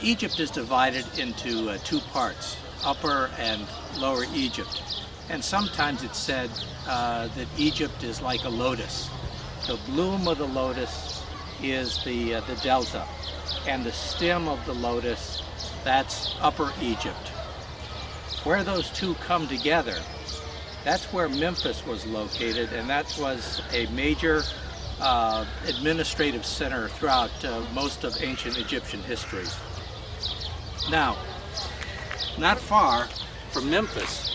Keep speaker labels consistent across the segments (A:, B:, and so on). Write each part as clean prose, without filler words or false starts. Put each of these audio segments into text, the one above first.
A: Egypt is divided into two parts, Upper and Lower Egypt. And sometimes it's said that Egypt is like a lotus. The bloom of the lotus is the delta, and the stem of the lotus, that's Upper Egypt. Where those two come together, that's where Memphis was located, and that was a major administrative center throughout most of ancient Egyptian history. Now, not far from Memphis,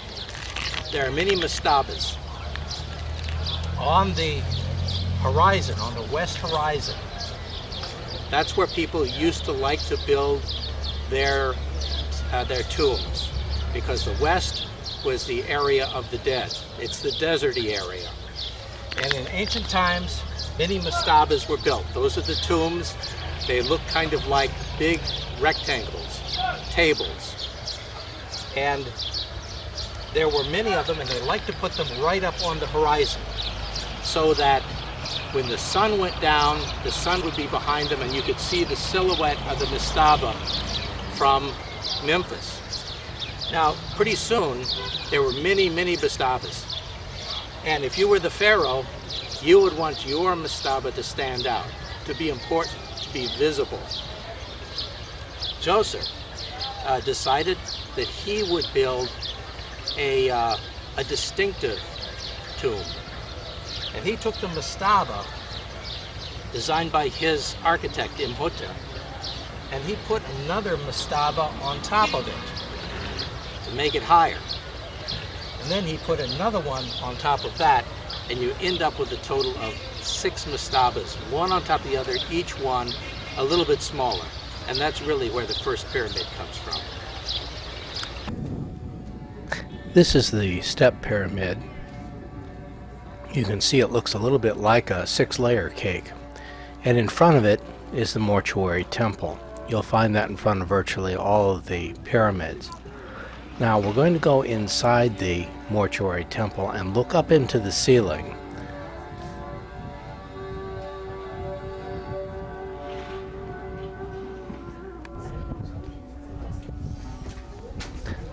A: there are many mastabas. On the horizon, on the west horizon, that's where people used to like to build their tombs, because the west was the area of the dead. It's the deserty area. And in ancient times, many mastabas were built. Those are the tombs. They look kind of like big rectangles, tables. And there were many of them, and they liked to put them right up on the horizon, so that when the sun went down, the sun would be behind them, and you could see the silhouette of the mastaba from Memphis. Now, pretty soon, there were many, many mastabas. And if you were the pharaoh, you would want your mastaba to stand out, to be important, to be visible. Joseph decided that he would build a distinctive tomb. And he took the mastaba designed by his architect Imhotep, and he put another mastaba on top of it to make it higher. And then he put another one on top of that, and you end up with a total of 6 mastabas, one on top of the other, each one a little bit smaller. And that's really where the first pyramid comes from.
B: This is the step pyramid. You can see it looks a little bit like a 6-layer cake. And in front of it is the mortuary temple. You'll find that in front of virtually all of the pyramids. Now we're going to go inside the mortuary temple and look up into the ceiling.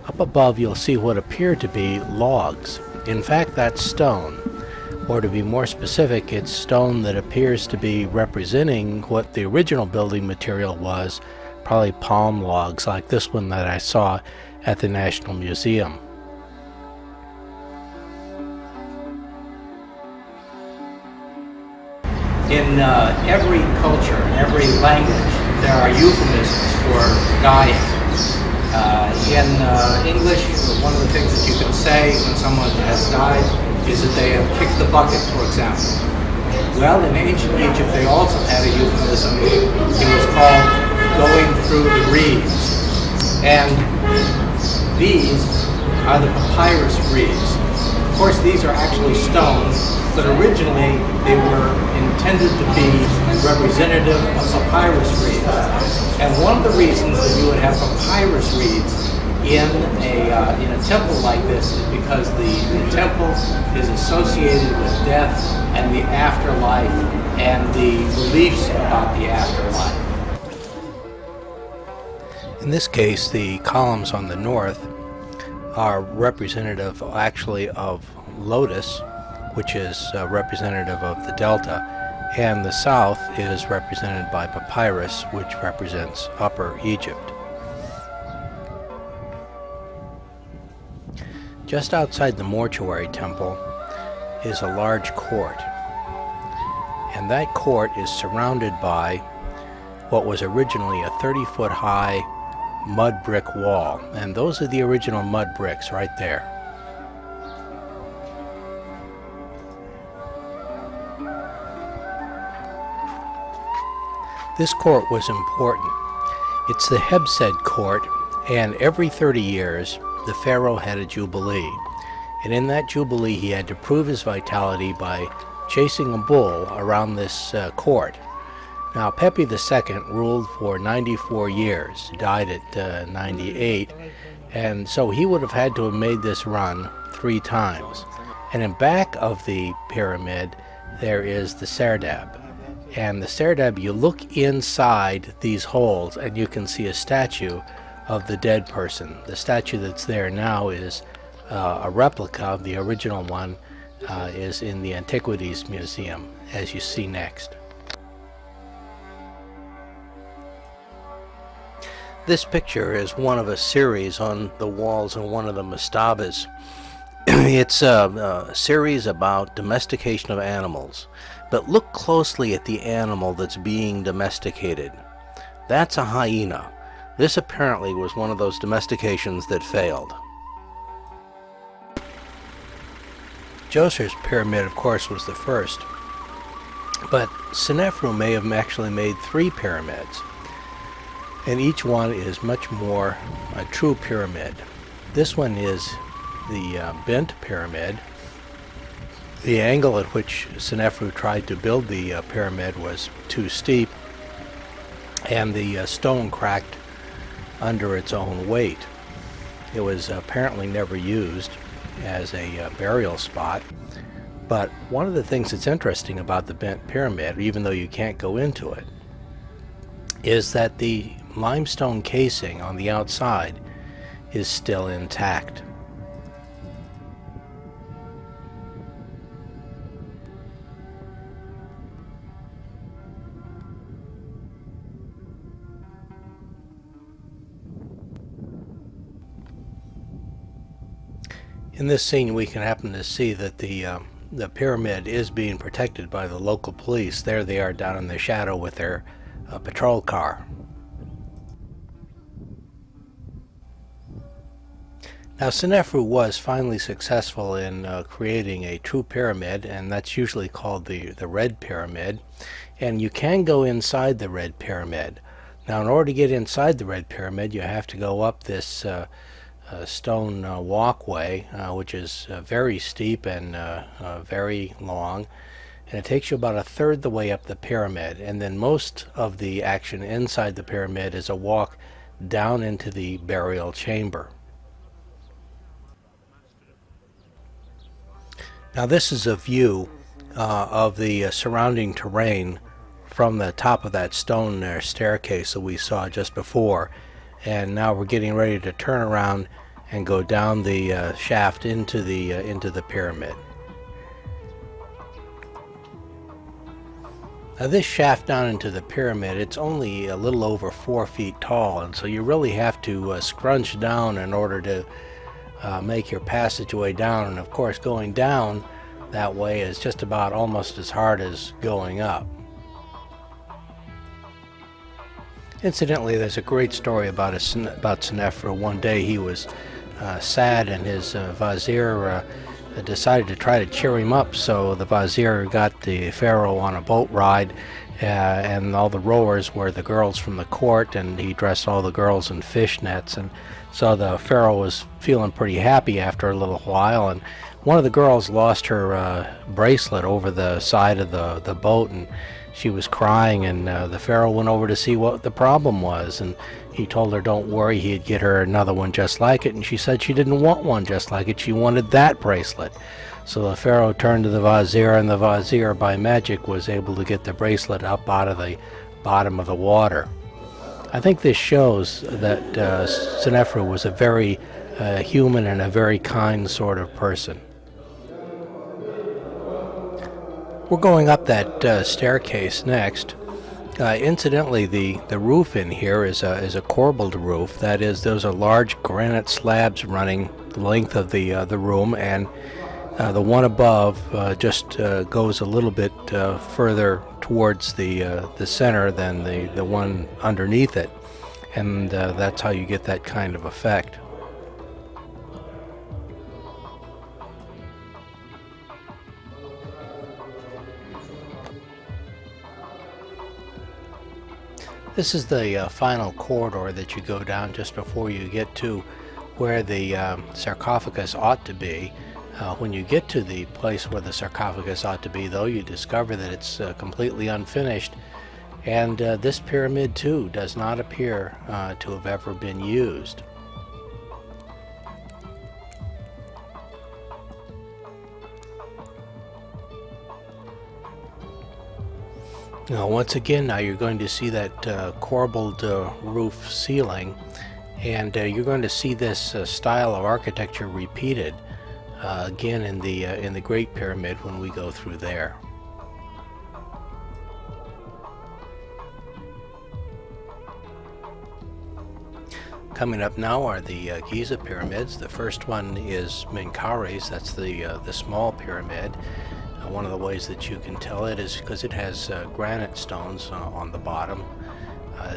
B: Up above you'll see what appear to be logs. In fact, that's stone. Or to be more specific, it's stone that appears to be representing what the original building material was, probably palm logs like this one that I saw at the National Museum.
A: In every culture, in every language, there are euphemisms for dying. In English, one of the things that you can say when someone has died is that they have kicked the bucket, for example. Well, in ancient Egypt, they also had a euphemism. It was called going through the reeds. And these are the papyrus reeds. Of course, these are actually stone, but originally they were intended to be representative of papyrus reeds. And one of the reasons that you would have papyrus reeds in a temple like this is because the temple is associated with death and the afterlife and the beliefs about the afterlife.
B: In this case, the columns on the north are representative actually of lotus, which is representative of the delta, and the south is represented by papyrus, which represents Upper Egypt. Just outside the mortuary temple is a large court, and that court is surrounded by what was originally a 30-foot high mud brick wall, and those are the original mud bricks right there. This court was important. It's the Hebsed court, and every 30 years the pharaoh had a jubilee, and in that jubilee he had to prove his vitality by chasing a bull around this court. Now, Pepi II ruled for 94 years, died at 98, and so he would have had to have made this run 3 times. And in back of the pyramid, there is the Serdab. And the Serdab, you look inside these holes and you can see a statue of the dead person. The statue that's there now is a replica. The original one is in the Antiquities Museum, as you see next. This picture is one of a series on the walls in one of the mastabas. It's a series about domestication of animals. But look closely at the animal that's being domesticated. That's a hyena. This apparently was one of those domestications that failed. Djoser's pyramid, of course, was the first. But Senefru may have actually made 3 pyramids. And each one is much more a true pyramid. This one is the bent pyramid. The angle at which Senefru tried to build the pyramid was too steep, and the stone cracked under its own weight. It was apparently never used as a burial spot, but one of the things that's interesting about the bent pyramid, even though you can't go into it, is that the limestone casing on the outside is still intact. In this scene, we can happen to see that the pyramid is being protected by the local police. There they are down in the shadow with their patrol car. Now, Senefru was finally successful in creating a true pyramid, and that's usually called the Red Pyramid. And you can go inside the Red Pyramid. Now, in order to get inside the Red Pyramid, you have to go up this stone walkway, which is very steep and very long, and it takes you about a third the way up the pyramid, and then most of the action inside the pyramid is a walk down into the burial chamber. Now this is a view of the surrounding terrain from the top of that stone staircase that we saw just before, and now we're getting ready to turn around and go down the shaft into the pyramid. Now this shaft down into the pyramid, it's only a little over 4 feet tall, and so you really have to scrunch down in order to make your passageway down. And of course, going down that way is just about almost as hard as going up. Incidentally, there's a great story about Senefru. One day he was sad, and his vizier decided to try to cheer him up. So the vizier got the pharaoh on a boat ride, and all the rowers were the girls from the court, and he dressed all the girls in fishnets. And so the pharaoh was feeling pretty happy after a little while, and one of the girls lost her bracelet over the side of the boat, and she was crying, and the pharaoh went over to see what the problem was, and he told her don't worry, he'd get her another one just like it, and she said she didn't want one just like it, she wanted that bracelet. So the pharaoh turned to the vizier, and the vizier by magic was able to get the bracelet up out of the bottom of the water. I think this shows that Senefru was a very human and a very kind sort of person. We're going up that staircase next. Incidentally, the roof in here is a corbelled roof. That is, those are large granite slabs running the length of the room, and the one above just goes a little bit further towards the center than the one underneath it, and that's how you get that kind of effect. This is the final corridor that you go down just before you get to where the sarcophagus ought to be. When you get to the place where the sarcophagus ought to be, though, you discover that it's completely unfinished, and this pyramid too does not appear to have ever been used. Now, once again, now you're going to see that corbelled roof ceiling, and you're going to see this style of architecture repeated again in the Great Pyramid when we go through there. Coming up now are the Giza pyramids. The first one is Menkare's, that's the small pyramid. One of the ways that you can tell it is because it has granite stones on the bottom.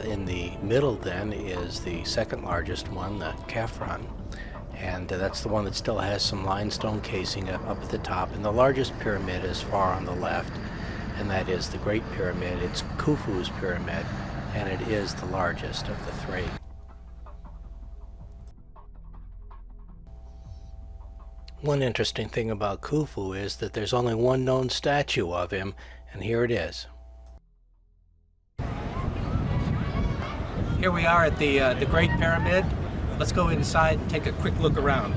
B: In the middle then is the second largest one, the Khafre, and that's the one that still has some limestone casing up at the top. And the largest pyramid is far on the left, and that is the Great Pyramid. It's Khufu's pyramid, and it is the largest of the three. One interesting thing about Khufu is that there's only one known statue of him, and here it is.
A: Here we are at the Great Pyramid. Let's go inside and take a quick look around.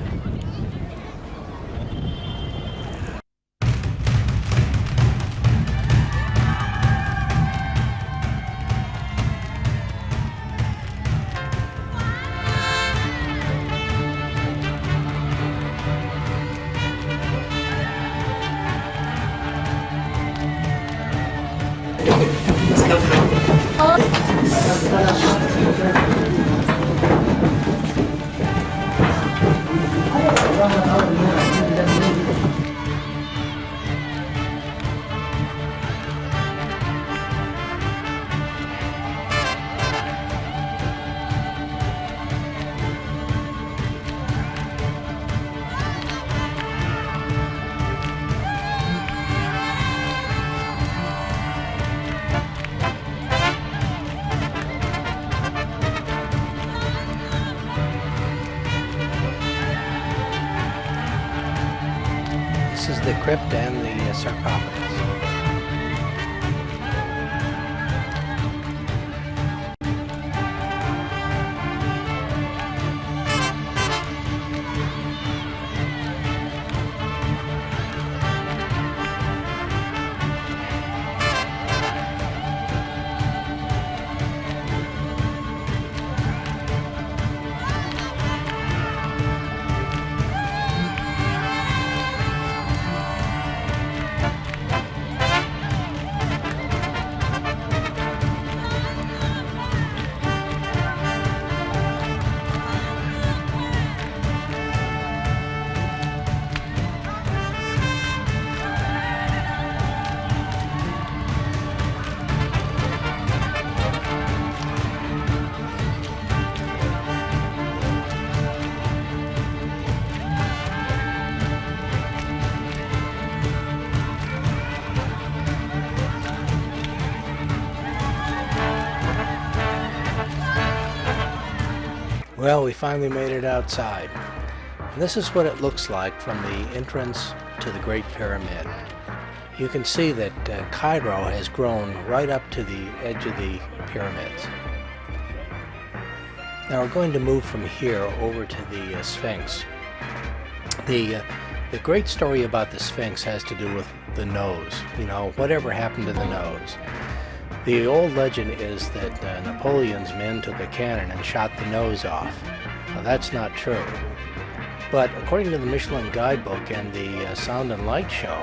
B: This is the crypt and the sarcophagus. Well, we finally made it outside. And this is what it looks like from the entrance to the Great Pyramid. You can see that Cairo has grown right up to the edge of the pyramids. Now we're going to move from here over to the Sphinx. The great story about the Sphinx has to do with the nose. You know, whatever happened to the nose? The old legend is that Napoleon's men took a cannon and shot the nose off. Now, that's not true. But according to the Michelin guidebook and the Sound and Light show,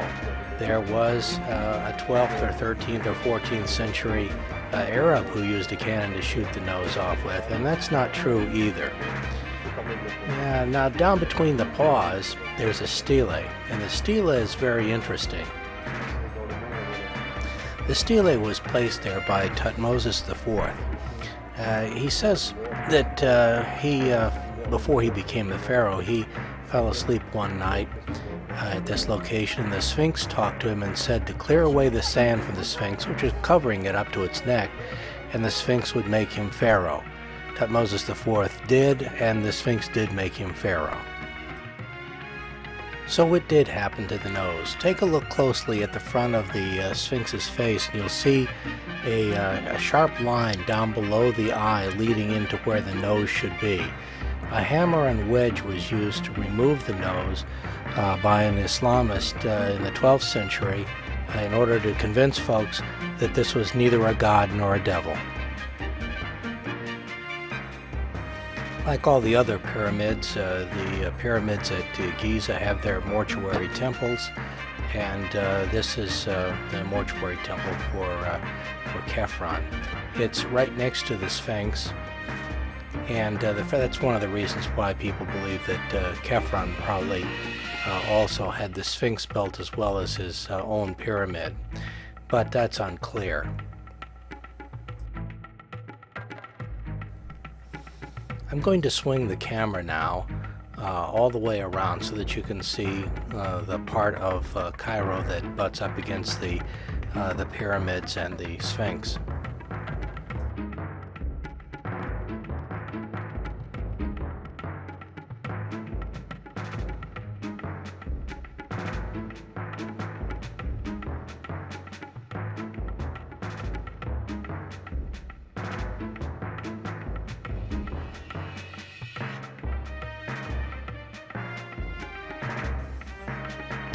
B: there was a 12th or 13th or 14th century Arab who used a cannon to shoot the nose off with, and that's not true either. Now down between the paws, there's a stele, and the stele is very interesting. The stele was placed there by Thutmose IV. He says that before he became the pharaoh, he fell asleep one night at this location, and the Sphinx talked to him and said to clear away the sand from the Sphinx, which was covering it up to its neck, and the Sphinx would make him pharaoh. Thutmose IV did, and the Sphinx did make him pharaoh. So it did happen to the nose. Take a look closely at the front of the Sphinx's face, and you'll see a sharp line down below the eye leading into where the nose should be. A hammer and wedge was used to remove the nose by an Islamist in the 12th century, in order to convince folks that this was neither a god nor a devil. Like all the other pyramids, the pyramids at Giza have their mortuary temples, and this is the mortuary temple for Khafre. It's right next to the Sphinx, and that's one of the reasons why people believe that Khafre probably also had the Sphinx built as well as his own pyramid, but that's unclear. I'm going to swing the camera now all the way around so that you can see the part of Cairo that butts up against the pyramids and the Sphinx.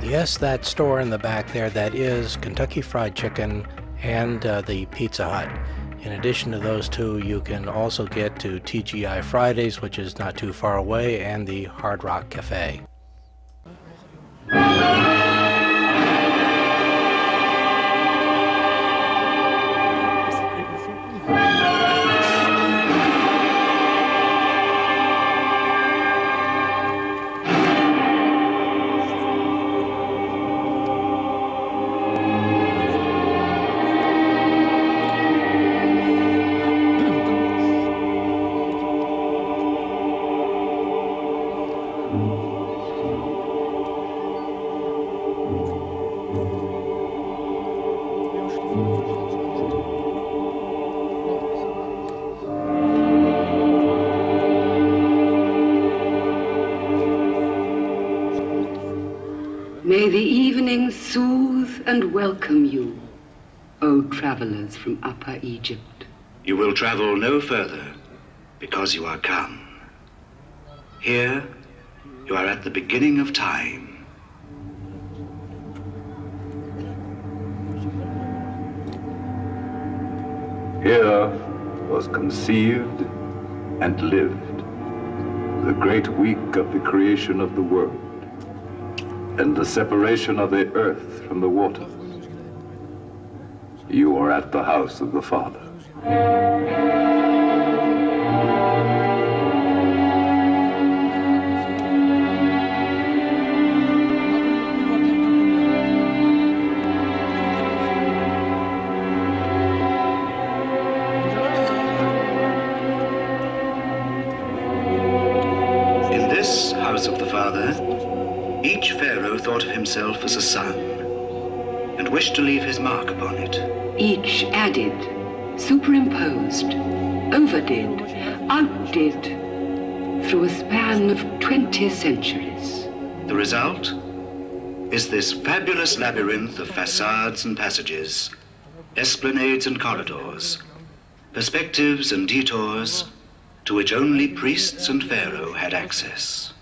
B: Yes, that store in the back there, that is Kentucky Fried Chicken and the Pizza Hut. In addition to those two, you can also get to TGI Fridays, which is not too far away, and the Hard Rock Cafe.
C: May the evening soothe and welcome you, O travelers from Upper Egypt.
D: You will travel no further because you are come. Here, you are at the beginning of time.
E: Here was conceived and lived the great week of the creation of the world and the separation of the earth from the waters. You are at the house of the Father.
D: In this house of the Father, each pharaoh thought of himself as a son and wished to leave his mark upon it.
C: Each added, superimposed, overdid, outdid, through a span of 20 centuries.
D: The result is this fabulous labyrinth of facades and passages, esplanades and corridors, perspectives and detours, to which only priests and pharaoh had access.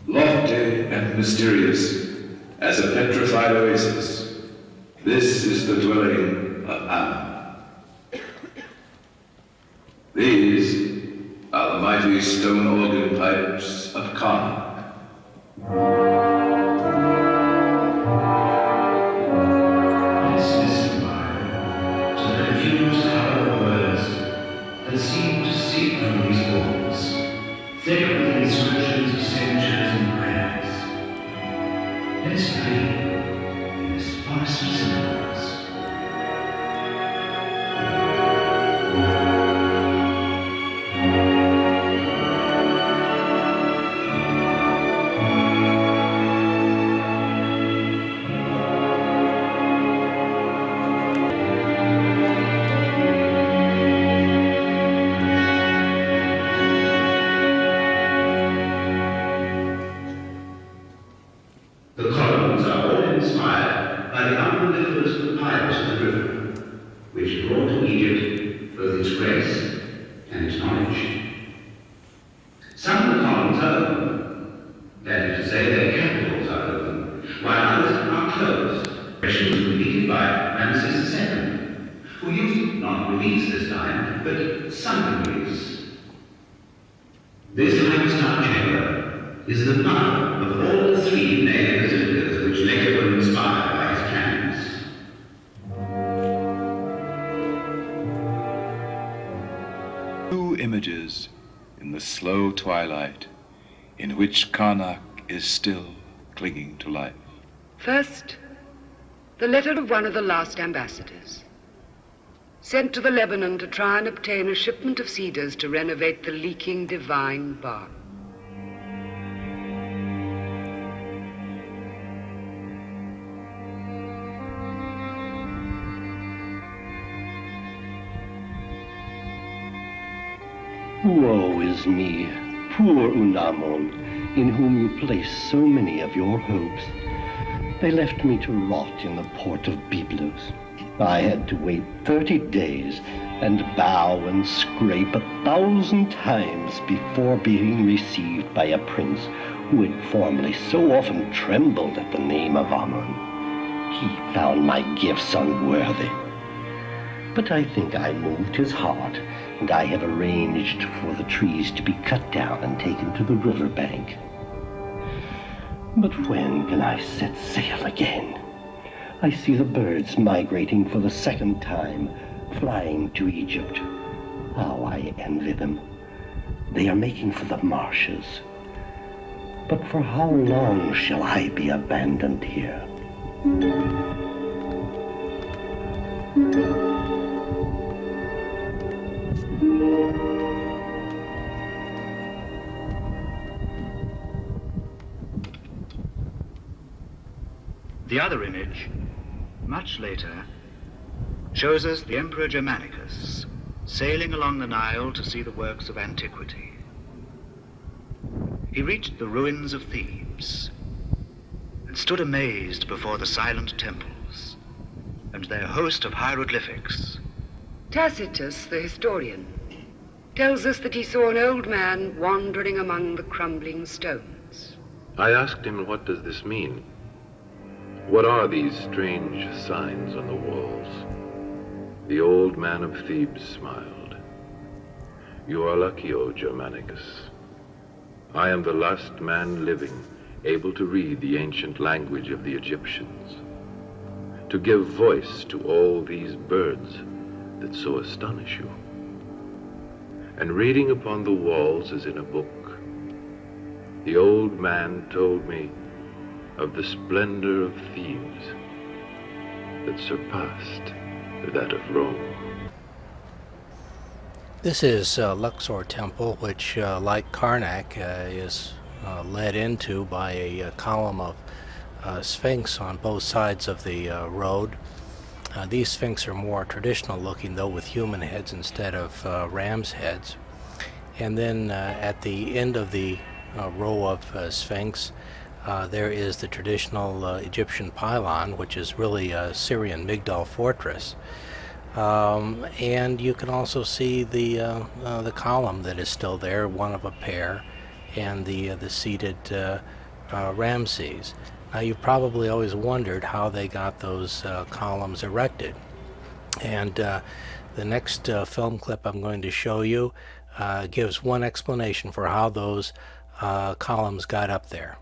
E: Lofty and mysterious as a petrified oasis, This is the dwelling of Ammon. These are the mighty stone organ pipes of Karnak.
D: Let's listen to the confused hollow words that seem to seep from these walls, thick with the inscriptions of signatures and prayers. Let's breathe in this forest of symbols. The columns are all inspired by the unproliferous papyrus of the river, which brought to Egypt both its grace and its knowledge. Some of the columns are open, that is to say, their capitals are open, while others are closed. The question was repeated by Ramses II, who used not reliefs this time, but sunken reliefs. This high-star chamber is the mother of all the three native basilicas which later were inspired by his plans.
E: Two images in the slow twilight in which Karnak is still clinging to life.
C: First, the letter of one of the last ambassadors, sent to the Lebanon to try and obtain a shipment of cedars to renovate the leaking divine bath.
F: Woe is me, poor Unamun, in whom you place so many of your hopes. They left me to rot in the port of Byblos. I had to wait 30 days and bow and scrape 1,000 times before being received by a prince who had formerly so often trembled at the name of Amun. He found my gifts unworthy. But I think I moved his heart, and I have arranged for the trees to be cut down and taken to the riverbank. But when can I set sail again? I see the birds migrating for the second time, flying to Egypt. How I envy them. They are making for the marshes. But for how long shall I be abandoned here?
D: The other image, much later, shows us the Emperor Germanicus sailing along the Nile to see the works of antiquity. He reached the ruins of Thebes and stood amazed before the silent temples and their host of hieroglyphics.
C: Tacitus, the historian, tells us that he saw an old man wandering among the crumbling stones.
G: I asked him, what does this mean? What are these strange signs on the walls? The old man of Thebes smiled. You are lucky, O Germanicus. I am the last man living, able to read the ancient language of the Egyptians, to give voice to all these birds that so astonish you. And reading upon the walls as in a book, the old man told me of the splendor of Thebes that surpassed that of Rome.
B: This is Luxor Temple, which, like Karnak, is led into by a column of sphinx on both sides of the road. These sphinx are more traditional looking, though, with human heads instead of ram's heads. And then at the end of the row of sphinx, there is the traditional Egyptian pylon, which is really a Syrian Migdal fortress. And you can also see the column that is still there, one of a pair, and the seated Ramses. You've probably always wondered how they got those columns erected. And the next film clip I'm going to show you gives one explanation for how those columns got up there.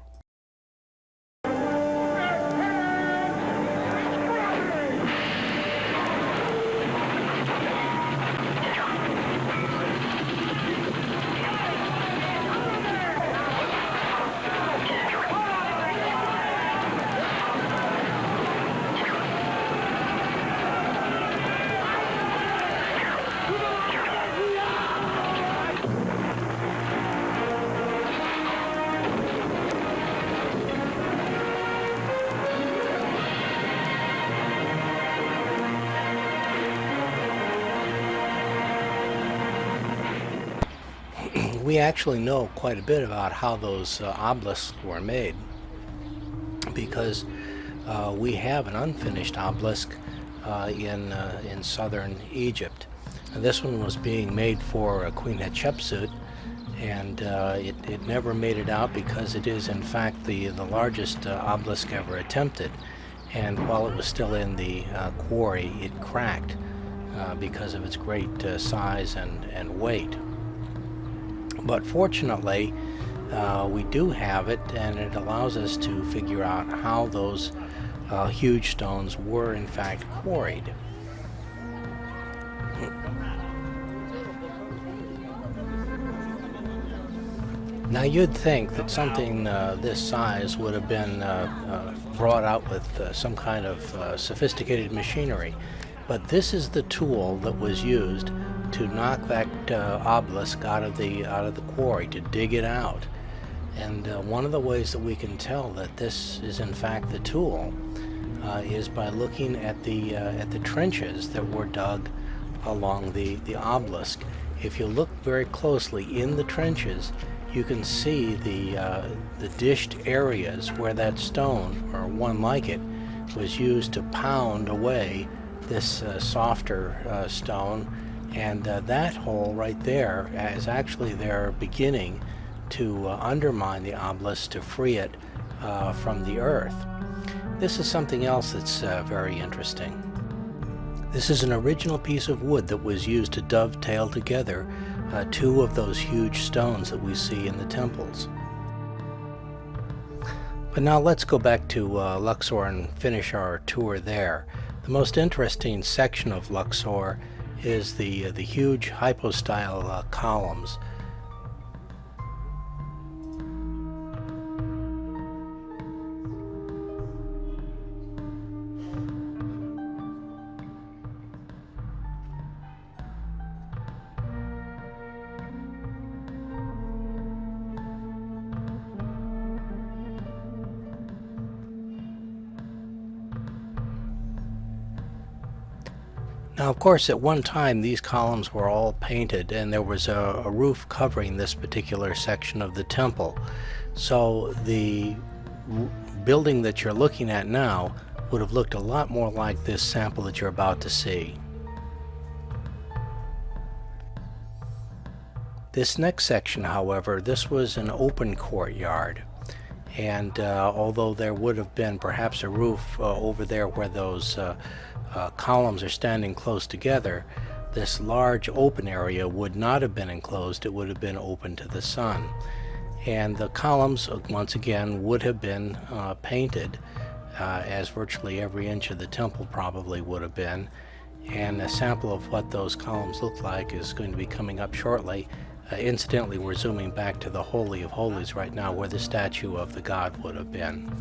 B: We actually know quite a bit about how those obelisks were made, because we have an unfinished obelisk in southern Egypt. And this one was being made for Queen Hatshepsut, and it never made it out because it is in fact the largest obelisk ever attempted. And while it was still in the quarry, it cracked because of its great size and weight. But fortunately, we do have it, and it allows us to figure out how those huge stones were in fact quarried. Now you'd think that something this size would have been brought out with some kind of sophisticated machinery, but this is the tool that was used to knock that obelisk out of the quarry, to dig it out. And one of the ways that we can tell that this is in fact the tool is by looking at the trenches that were dug along the obelisk. If you look very closely in the trenches, you can see the dished areas where that stone, or one like it, was used to pound away this softer stone. And that hole right there is actually their beginning to undermine the obelisk to free it from the earth. This is something else that's very interesting. This is an original piece of wood that was used to dovetail together two of those huge stones that we see in the temples. But now let's go back to Luxor and finish our tour there. The most interesting section of Luxor is the huge hypostyle columns. Now, of course, at one time these columns were all painted, and there was a roof covering this particular section of the temple. So the building that you're looking at now would have looked a lot more like this sample that you're about to see. This next section, however, this was an open courtyard. And although there would have been perhaps a roof over there where those columns are standing close together, this large open area would not have been enclosed. It would have been open to the sun. And the columns, once again, would have been painted, as virtually every inch of the temple probably would have been. And a sample of what those columns look like is going to be coming up shortly. Incidentally, we're zooming back to the Holy of Holies right now, where the statue of the god would have been.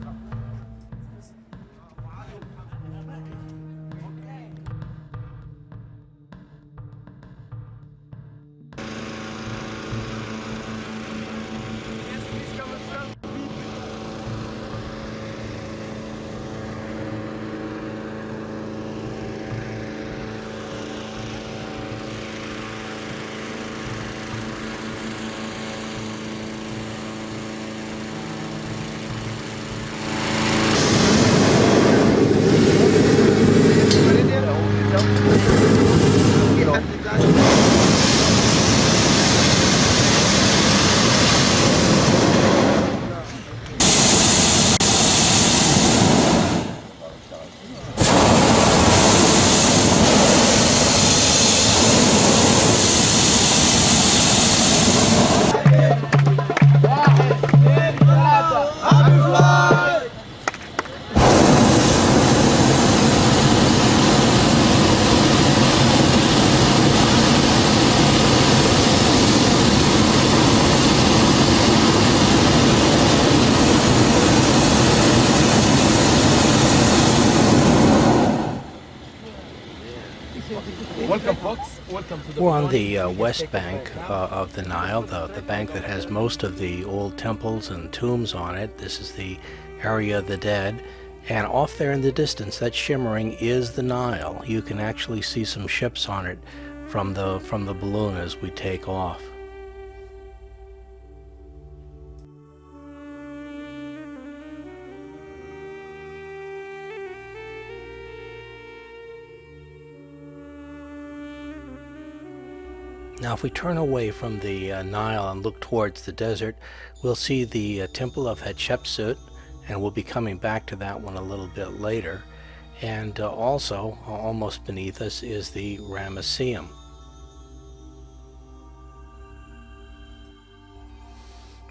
B: We're on the west bank of the Nile, the bank that has most of the old temples and tombs on it. This is the area of the dead. And off there in the distance, that shimmering is the Nile. You can actually see some ships on it from the balloon as we take off. Now if we turn away from the Nile and look towards the desert, we'll see the Temple of Hatshepsut, and we'll be coming back to that one a little bit later. And also, almost beneath us, is the Ramesseum.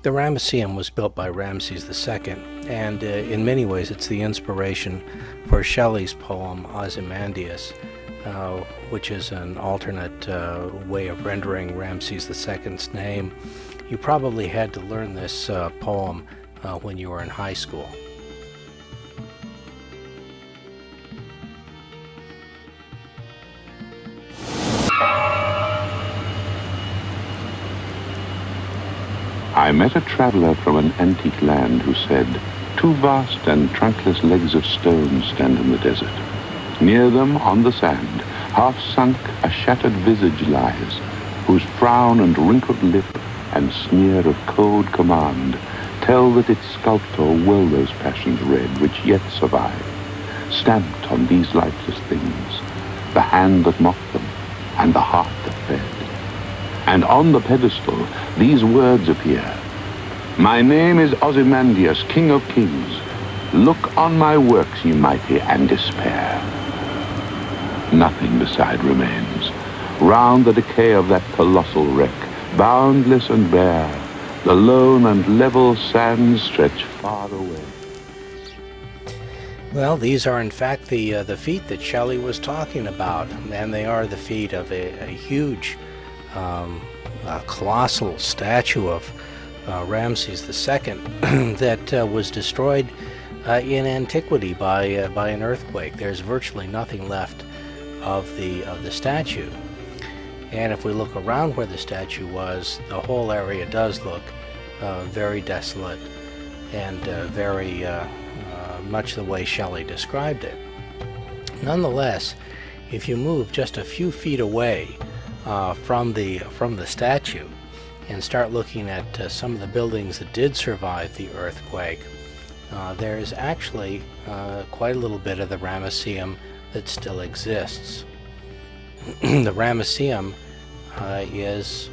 B: The Ramesseum was built by Ramses II, and in many ways it's the inspiration for Shelley's poem Ozymandias, which is an alternate way of rendering Ramses II's name. You probably had to learn this poem when you were in high school.
H: I met a traveler from an antique land who said, "Two vast and trunkless legs of stone stand in the desert. Near them, on the sand, half sunk, a shattered visage lies, whose frown and wrinkled lip and sneer of cold command tell that its sculptor well those passions read which yet survive, stamped on these lifeless things, the hand that mocked them and the heart that fed. And on the pedestal these words appear, 'My name is Ozymandias, King of Kings. Look on my works, ye mighty, and despair.' Nothing beside remains. Round the decay of that colossal wreck, boundless and bare, the lone and level sands stretch far away."
B: Well, these are in fact the feet that Shelley was talking about, and they are the feet of a huge, colossal statue of Ramses II that was destroyed in antiquity by an earthquake. There's virtually nothing left of the statue, and if we look around where the statue was, the whole area does look very desolate and very much the way Shelley described it. Nonetheless, if you move just a few feet away from the statue and start looking at some of the buildings that did survive the earthquake, there is actually quite a little bit of the Ramesseum that still exists. The Ramesseum is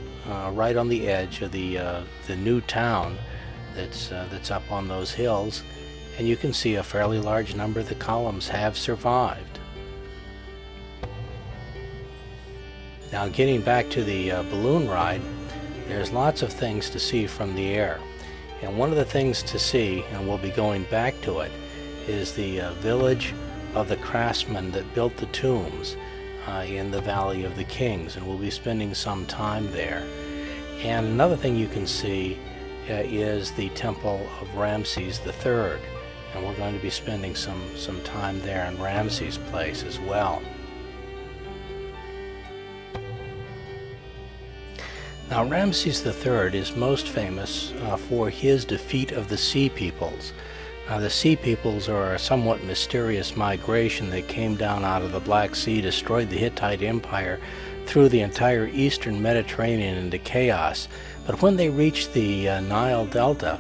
B: right on the edge of the new town that's up on those hills, and you can see a fairly large number of the columns have survived. Now, getting back to the balloon ride, there's lots of things to see from the air, and one of the things to see, and we'll be going back to it, is the village of the craftsmen that built the tombs in the Valley of the Kings, and we'll be spending some time there. And another thing you can see is the Temple of Ramses III, and we're going to be spending some time there in Ramses' place as well. Now, Ramses III is most famous for his defeat of the Sea Peoples. Now, the Sea Peoples are a somewhat mysterious migration that came down out of the Black Sea, destroyed the Hittite Empire, threw the entire eastern Mediterranean into chaos. But when they reached the Nile Delta,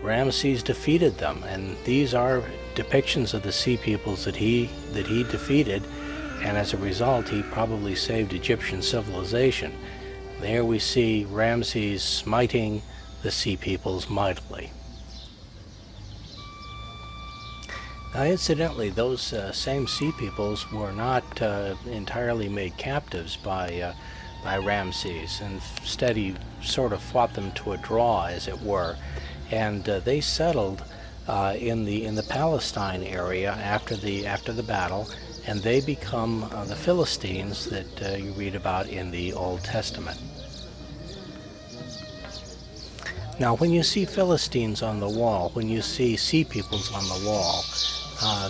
B: Ramses defeated them, and these are depictions of the Sea Peoples that he defeated, and as a result, he probably saved Egyptian civilization. There we see Ramses smiting the Sea Peoples mightily. Now, incidentally, those same Sea Peoples were not entirely made captives by Ramses. Instead, he sort of fought them to a draw, as it were, and they settled in the Palestine area after the battle, and they become the Philistines that you read about in the Old Testament. Now, when you see Philistines on the wall, when you see Sea Peoples on the wall,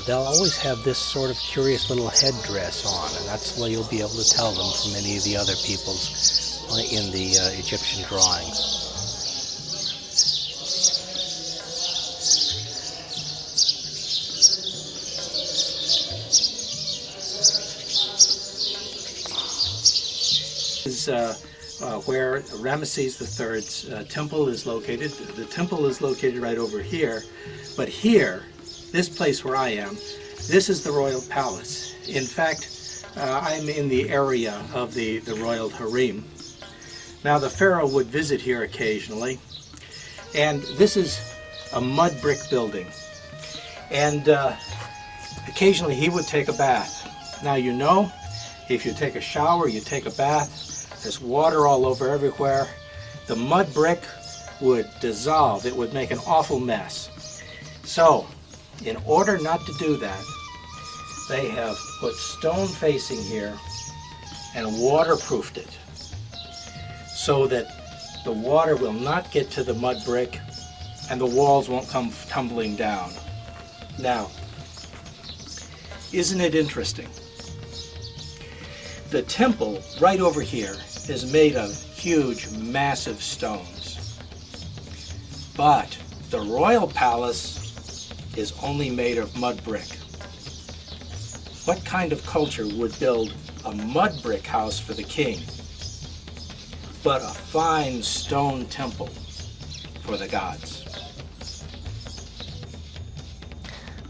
B: they'll always have this sort of curious little headdress on, and that's the way you'll be able to tell them from any of the other people's in the Egyptian drawings.
A: Is where Ramesses III's temple is located. The temple is located right over here, but here, this place where I am, this is the royal palace. In fact, I'm in the area of the royal harem. Now the pharaoh would visit here occasionally, and this is a mud brick building, and occasionally he would take a bath. Now you know, if you take a shower, you take a bath, there's water all over everywhere. The mud brick would dissolve. It would make an awful mess. So, in order not to do that, they have put stone facing here and waterproofed it so that the water will not get to the mud brick and the walls won't come tumbling down. Now, isn't it interesting? The temple right over here is made of huge, massive stones. But the royal palace is only made of mud brick. What kind of culture would build a mud brick house for the king, but a fine stone temple for the gods?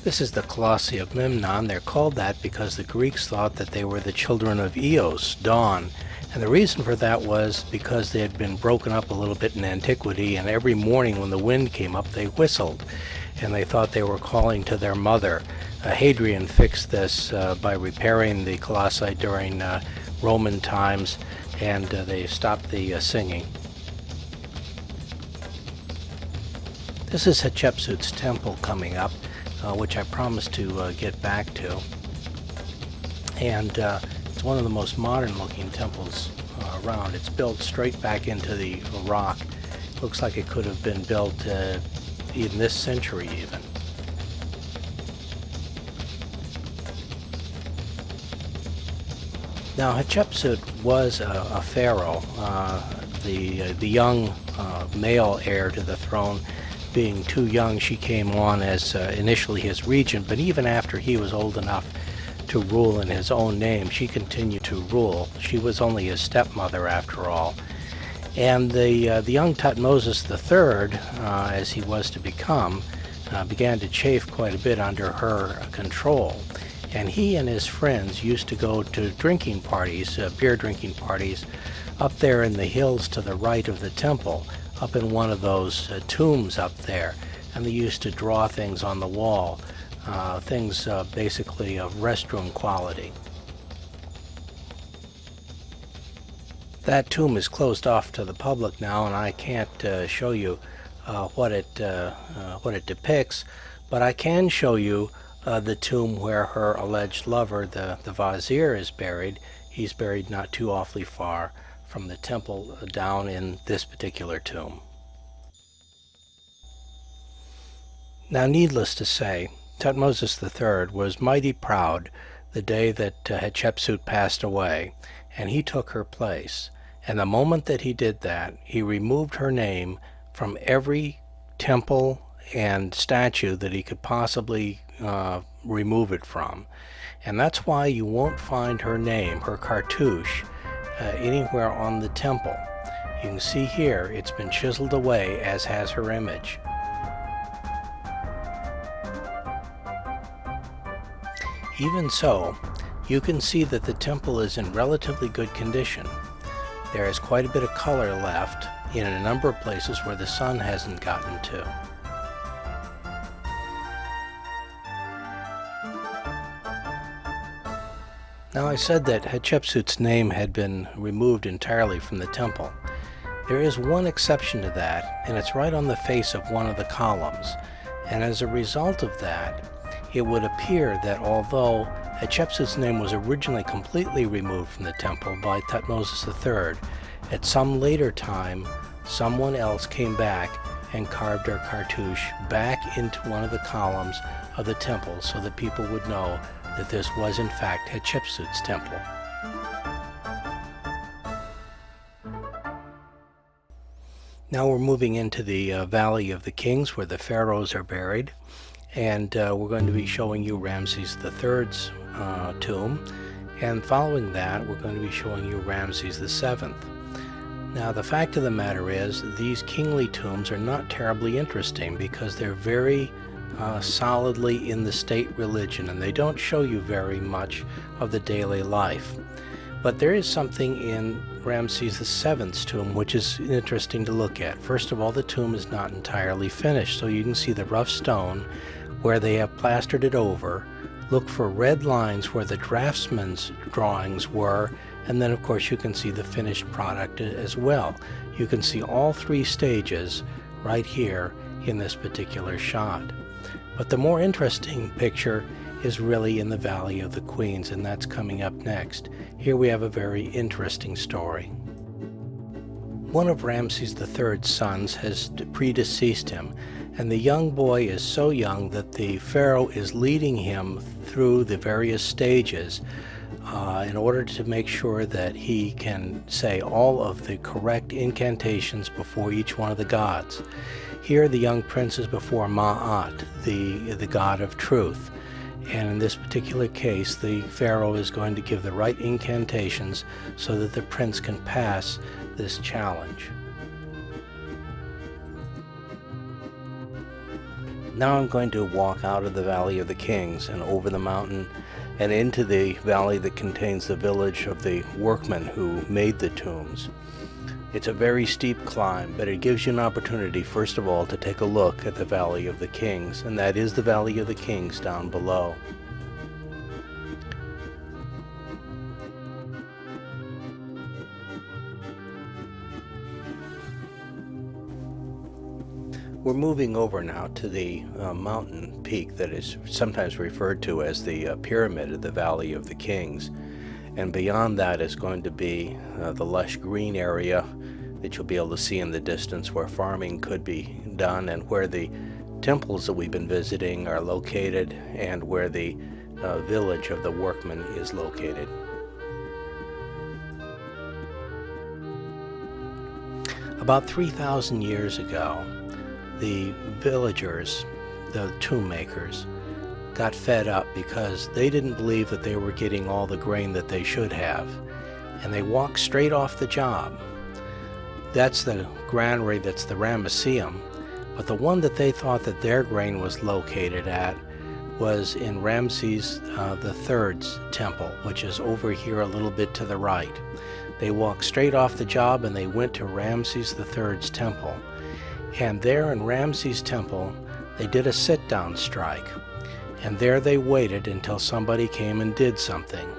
B: This is the Colossi of Memnon. They're called that because the Greeks thought that they were the children of Eos, dawn. And the reason for that was because they had been broken up a little bit in antiquity, and every morning when the wind came up, they whistled. And they thought they were calling to their mother. Hadrian fixed this by repairing the Colossi during Roman times, and they stopped the singing. This is Hatshepsut's temple coming up, which I promised to get back to. And it's one of the most modern looking temples around. It's built straight back into the rock. Looks like it could have been built in this century even. Now Hatshepsut was a pharaoh, the young male heir to the throne. Being too young, she came on as initially his regent, but even after he was old enough to rule in his own name, she continued to rule. She was only his stepmother after all. And the young Thutmose III, as he was to become, began to chafe quite a bit under her control. And he and his friends used to go to drinking parties, beer drinking parties, up there in the hills to the right of the temple, up in one of those tombs up there. And they used to draw things on the wall, things basically of restroom quality. That tomb is closed off to the public now, and I can't show you what it depicts, but I can show you the tomb where her alleged lover, the Vizier, is buried. He's buried not too awfully far from the temple down in this particular tomb. Now, needless to say, Thutmose III was mighty proud the day that Hatshepsut passed away, and he took her place. And the moment that he did that, he removed her name from every temple and statue that he could possibly remove it from. And that's why you won't find her name, her cartouche, anywhere on the temple. You can see here it's been chiseled away, as has her image. Even so, you can see that the temple is in relatively good condition. There is quite a bit of color left in a number of places where the sun hasn't gotten to. Now, I said that Hatshepsut's name had been removed entirely from the temple. There is one exception to that, and it's right on the face of one of the columns. And as a result of that, it would appear that although Hatshepsut's name was originally completely removed from the temple by Thutmose III, at some later time, someone else came back and carved their cartouche back into one of the columns of the temple so that people would know that this was in fact Hatshepsut's temple. Now we're moving into the Valley of the Kings where the pharaohs are buried, and we're going to be showing you Ramses III's tomb, and following that we're going to be showing you Ramses VII. Now the fact of the matter is these kingly tombs are not terribly interesting because they're very solidly in the state religion and they don't show you very much of the daily life. But there is something in Ramses VII's tomb which is interesting to look at. First of all, the tomb is not entirely finished, so you can see the rough stone where they have plastered it over. Look for red lines where the draftsman's drawings were, and then of course you can see the finished product as well. You can see all three stages right here in this particular shot. But the more interesting picture is really in the Valley of the Queens, and that's coming up next. Here we have a very interesting story. One of Ramses III's sons has predeceased him, and the young boy is so young that the pharaoh is leading him through the various stages in order to make sure that he can say all of the correct incantations before each one of the gods. Here the young prince is before Ma'at, the god of truth. And in this particular case, the pharaoh is going to give the right incantations so that the prince can pass this challenge. Now I'm going to walk out of the Valley of the Kings and over the mountain and into the valley that contains the village of the workmen who made the tombs. It's a very steep climb, but it gives you an opportunity, first of all, to take a look at the Valley of the Kings, and that is the Valley of the Kings down below. We're moving over now to the mountain peak that is sometimes referred to as the pyramid of the Valley of the Kings. And beyond that is going to be the lush green area that you'll be able to see in the distance where farming could be done and where the temples that we've been visiting are located and where the village of the workmen is located. About 3,000 years ago, the villagers, the tomb makers, got fed up because they didn't believe that they were getting all the grain that they should have, and they walked straight off the job. That's the granary, that's the Ramesseum, but the one that they thought that their grain was located at was in Ramses III's temple, which is over here a little bit to the right. They walked straight off the job and they went to Ramses III's temple, and there in Ramses' temple they did a sit-down strike. And there they waited until somebody came and did something.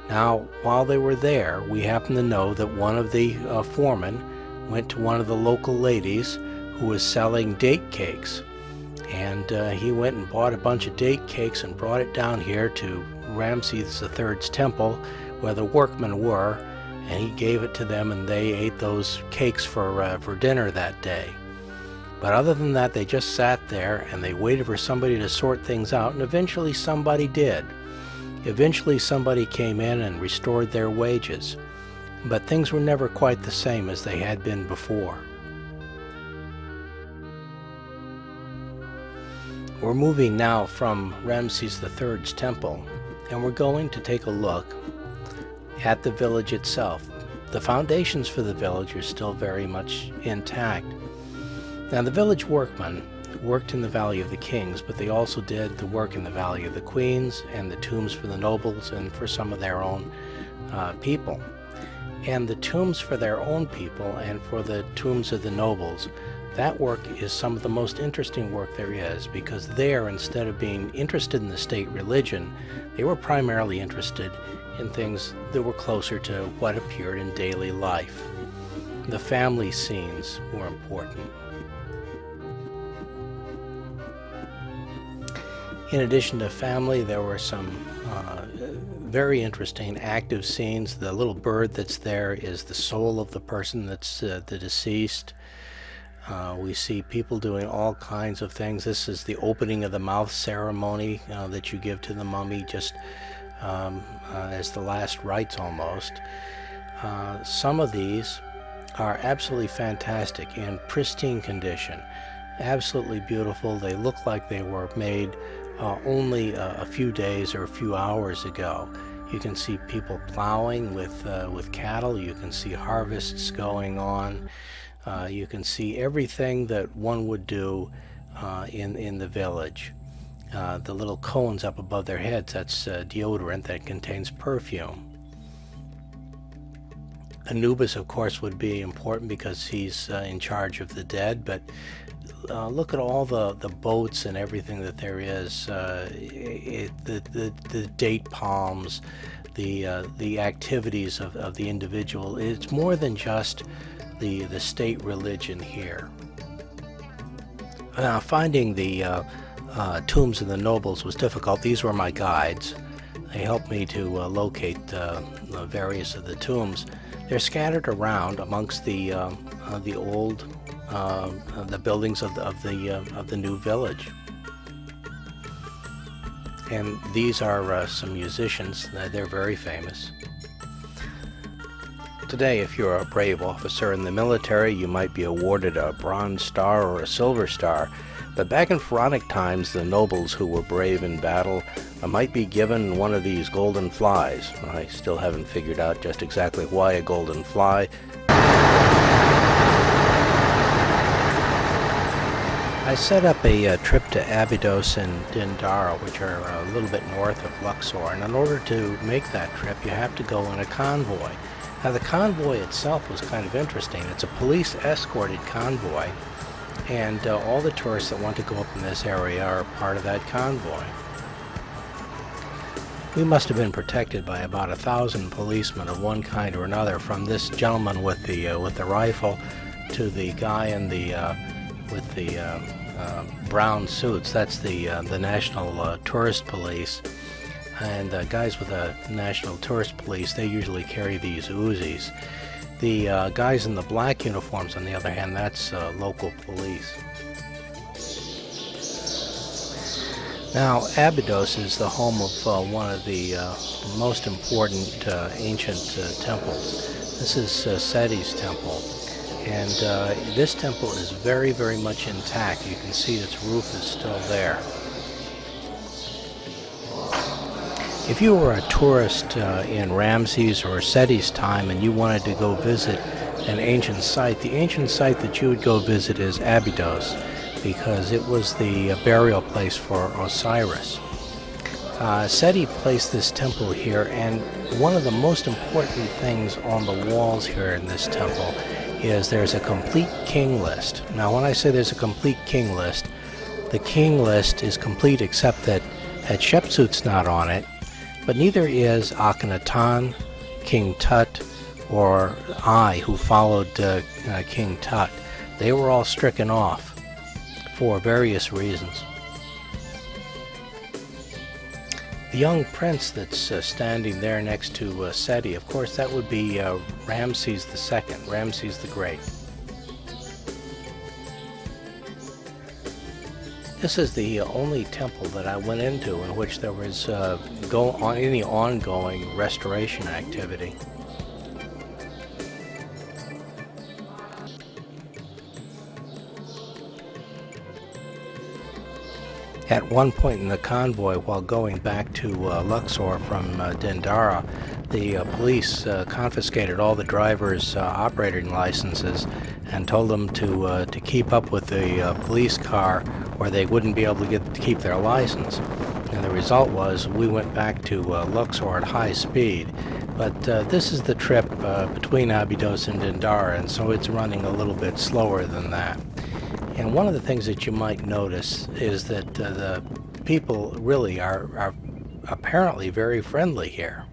B: Now, while they were there, we happen to know that one of the foremen went to one of the local ladies who was selling date cakes. And he went and bought a bunch of date cakes and brought it down here to Ramses III's temple where the workmen were, and he gave it to them and they ate those cakes for dinner that day. But other than that, they just sat there and they waited for somebody to sort things out, and eventually somebody did. Eventually somebody came in and restored their wages. But things were never quite the same as they had been before. We're moving now from Ramses III's temple, and we're going to take a look at the village itself. The foundations for the village are still very much intact. Now, the village workmen worked in the Valley of the Kings, but they also did the work in the Valley of the Queens and the tombs for the nobles and for some of their own people. And the tombs for their own people and for the tombs of the nobles, that work is some of the most interesting work there is, because there, instead of being interested in the state religion, they were primarily interested in things that were closer to what appeared in daily life. The family scenes were important. In addition to family, there were some very interesting active scenes. The little bird that's there is the soul of the person that's the deceased. We see people doing all kinds of things. This is the opening of the mouth ceremony that you give to the mummy, just as the last rites almost. Some of these are absolutely fantastic, in pristine condition, absolutely beautiful. They look like they were made only a few days or a few hours ago. You can see people plowing with cattle. You can see harvests going on. You can see everything that one would do in the village. The little cones up above their heads, that's deodorant that contains perfume. Anubis, of course, would be important because he's in charge of the dead, but look at all the boats and everything that there is, the date palms, the activities of the individual. It's more than just the state religion here. Now, finding the tombs of the nobles was difficult. These were my guides. They helped me to locate various of the tombs. They're scattered around amongst the old the buildings of the new village. And these are some musicians. They're very famous. Today, if you're a brave officer in the military, you might be awarded a Bronze Star or a Silver Star. But back in Pharaonic times, the nobles who were brave in battle might be given one of these golden flies. I still haven't figured out just exactly why a golden fly. I set up a trip to Abydos and Dindara, which are a little bit north of Luxor, and in order to make that trip, you have to go in a convoy. Now, the convoy itself was kind of interesting. It's a police-escorted convoy, and all the tourists that want to go up in this area are part of that convoy. We must have been protected by about 1,000 policemen of one kind or another, from this gentleman with the rifle to the guy in with the brown suits. That's the National Tourist Police. And guys with the National Tourist Police, they usually carry these Uzis. The guys in the black uniforms, on the other hand, that's local police. Now, Abydos is the home of one of the most important ancient temples. This is Seti's temple, and this temple is very, very much intact. You can see its roof is still there. If you were a tourist in Ramses or Seti's time and you wanted to go visit an ancient site, the ancient site that you would go visit is Abydos, because it was the burial place for Osiris. Seti placed this temple here, and one of the most important things on the walls here in this temple is there's a complete king list. Now, when I say there's a complete king list, the king list is complete except that Hatshepsut's not on it, but neither is Akhenaten, King Tut, or I, who followed King Tut. They were all stricken off for various reasons. The young prince that's standing there next to Seti, of course, that would be Ramses II, Ramses the Great. This is the only temple that I went into in which there was any ongoing restoration activity. At one point in the convoy, while going back to Luxor from Dindara, the police confiscated all the drivers' operating licenses and told them to keep up with the police car, or they wouldn't be able to keep their license. And the result was we went back to Luxor at high speed. But this is the trip between Abydos and Dindara, and so it's running a little bit slower than that. And one of the things that you might notice is that the people really are apparently very friendly here.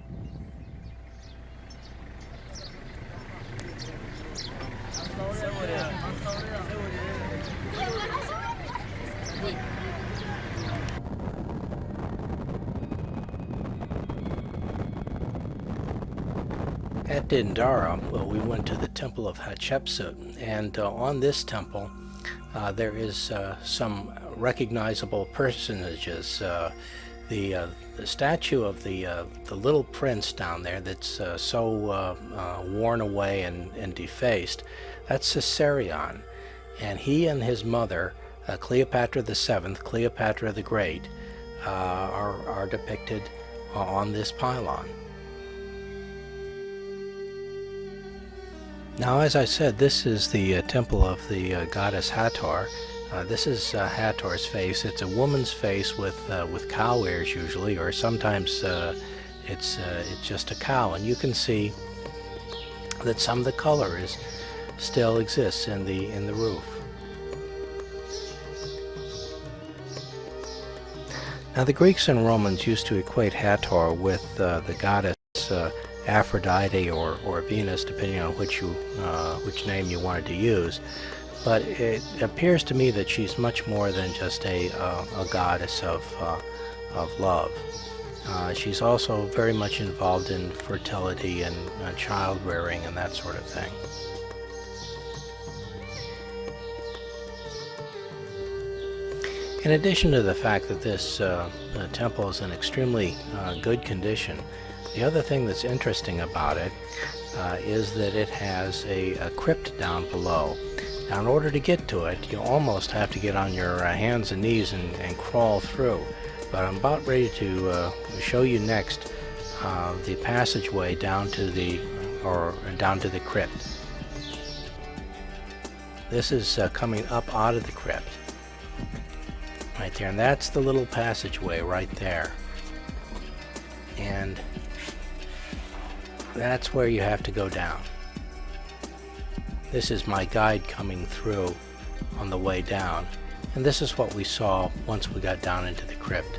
B: at Dindara, well, we went to the Temple of Hatshepsut, and on this temple there is some recognizable personages. The statue of the little prince down there that's so worn away and defaced, that's Caesarion, and he and his mother, Cleopatra VII, Cleopatra the Great, are depicted on this pylon. Now, as I said, this is the temple of the goddess Hathor. This is Hathor's face. It's a woman's face with cow ears usually, or sometimes it's just a cow, and you can see that some of the color still exists in the roof. Now, the Greeks and Romans used to equate Hathor with the goddess Aphrodite or Venus, depending on which name you wanted to use. But it appears to me that she's much more than just a goddess of love. She's also very much involved in fertility and child rearing and that sort of thing. In addition to the fact that this temple is in extremely good condition, the other thing that's interesting about it is that it has a crypt down below. Now, in order to get to it, you almost have to get on your hands and knees and crawl through. But I'm about ready to show you next the passageway down to the crypt. This is coming up out of the crypt, right there, and that's the little passageway right there. And that's where you have to go down. This is my guide coming through on the way down, and this is what we saw once we got down into the crypt.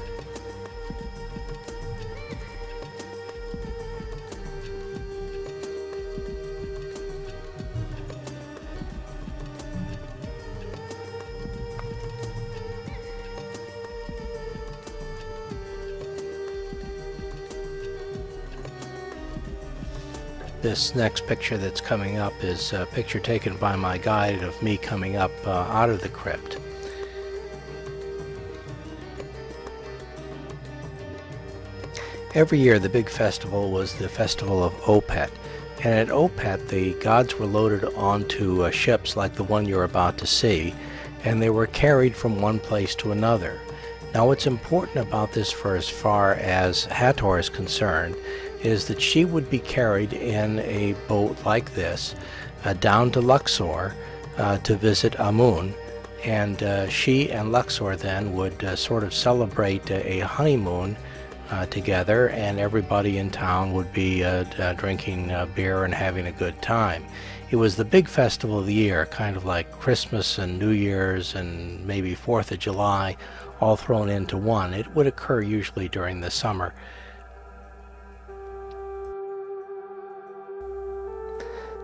B: This next picture that's coming up is a picture taken by my guide of me coming up out of the crypt. Every year the big festival was the festival of Opet, and at Opet the gods were loaded onto ships like the one you're about to see, and they were carried from one place to another. Now, what's important about this for as far as Hathor is concerned is that she would be carried in a boat like this down to Luxor to visit Amun, and she and Luxor then would sort of celebrate a honeymoon together, and everybody in town would be drinking beer and having a good time. It was the big festival of the year, kind of like Christmas and New Year's and maybe 4th of July, all thrown into one. It would occur usually during the summer.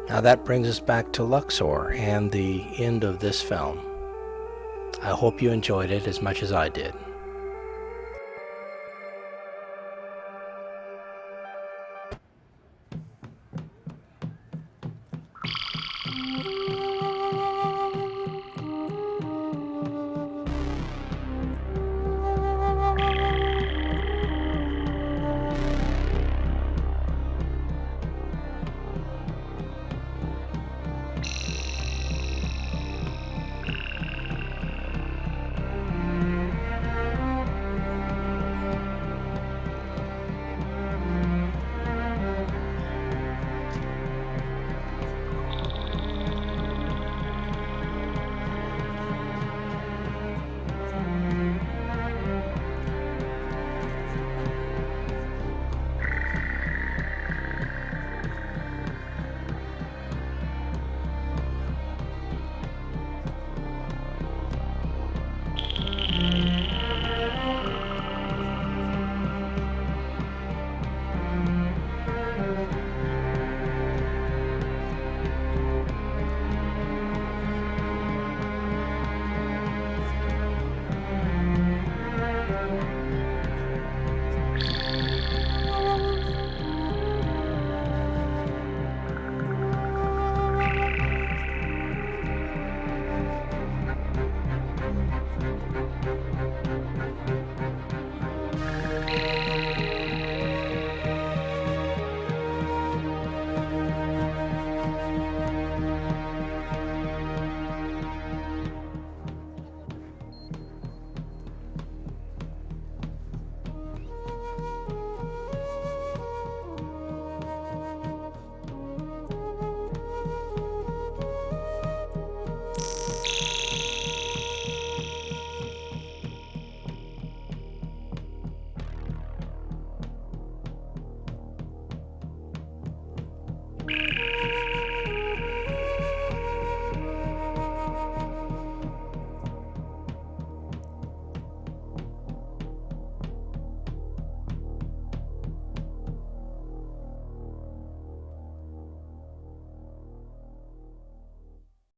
B: Now that brings us back to Luxor and the end of this film. I hope you enjoyed it as much as I did.